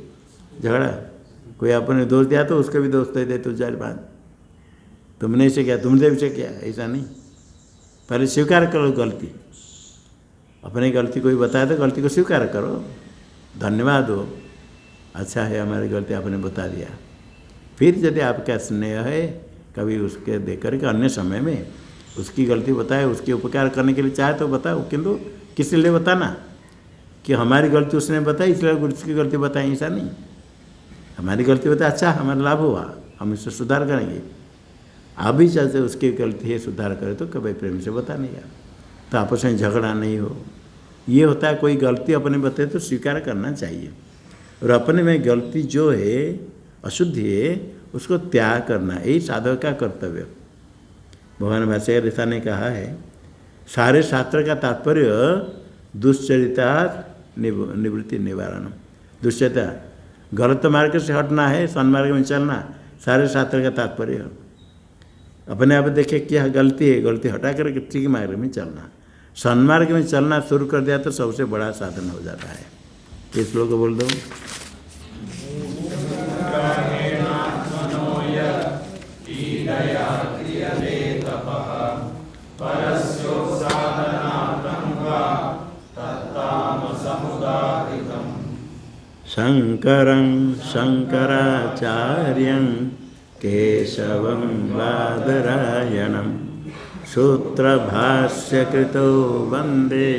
झगड़ा कोई अपने दोष दिया तो उसको भी दोष दे दे, तो 4-5 तुमने इसे किया, तुमने इसे किया, ऐसा नहीं। पहले स्वीकार करो गलती, अपनी गलती कोई बताए तो गलती को स्वीकार करो, धन्यवाद हो, अच्छा है हमारी गलती आपने बता दिया। फिर यदि आपका स्नेह है कभी उसके देख करके अन्य समय में उसकी गलती बताए, उसके उपकार करने के लिए चाहे तो बताओ, किंतु किस लिए बताना कि हमारी गलती उसने बताई इसलिए उसकी गलती बताई, ऐसा नहीं। हमारी गलती बताए, अच्छा हमारा लाभ हुआ, हम इससे सुधार करेंगे। आप भी चाहते उसकी गलती है सुधार करे तो कभी प्रेम से बताने का, तो आपस में झगड़ा नहीं हो। ये होता है कोई गलती अपने बताए तो स्वीकार करना चाहिए, और अपने में गलती जो है अशुद्धि है उसको त्याग करना, यही साधक का कर्तव्य। भगवान भाष्यकार ऐसा ने कहा है, सारे शास्त्र का तात्पर्य दुश्चरिता निवृत्ति निवारण। दुश्चरिता गलत मार्ग से हटना है, सन्मार्ग में चलना, सारे शास्त्र का तात्पर्य। अपने आप देखे क्या गलती है, गलती हटा कर ठीक मार्ग में चलना, सन्मार्ग में चलना शुरू कर दिया तो सबसे बड़ा साधन हो जाता है। इस श्लोक को बोल दो। शंकरं शंकराचार्यं केशवं बादरायणं सूत्रभाष्यकृतो वन्दे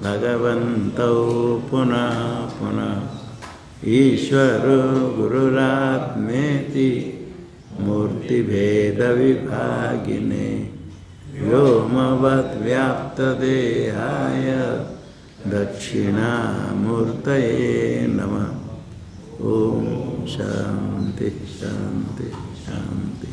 भगवन्तौ पुनः पुनः। ईश्वरो गुरुरात्मेति मूर्तिभेदविभागिने व्योमवद्व्याप्तदेहाय दक्षिणामूर्तये नमः। ओम शांति शांति शांति।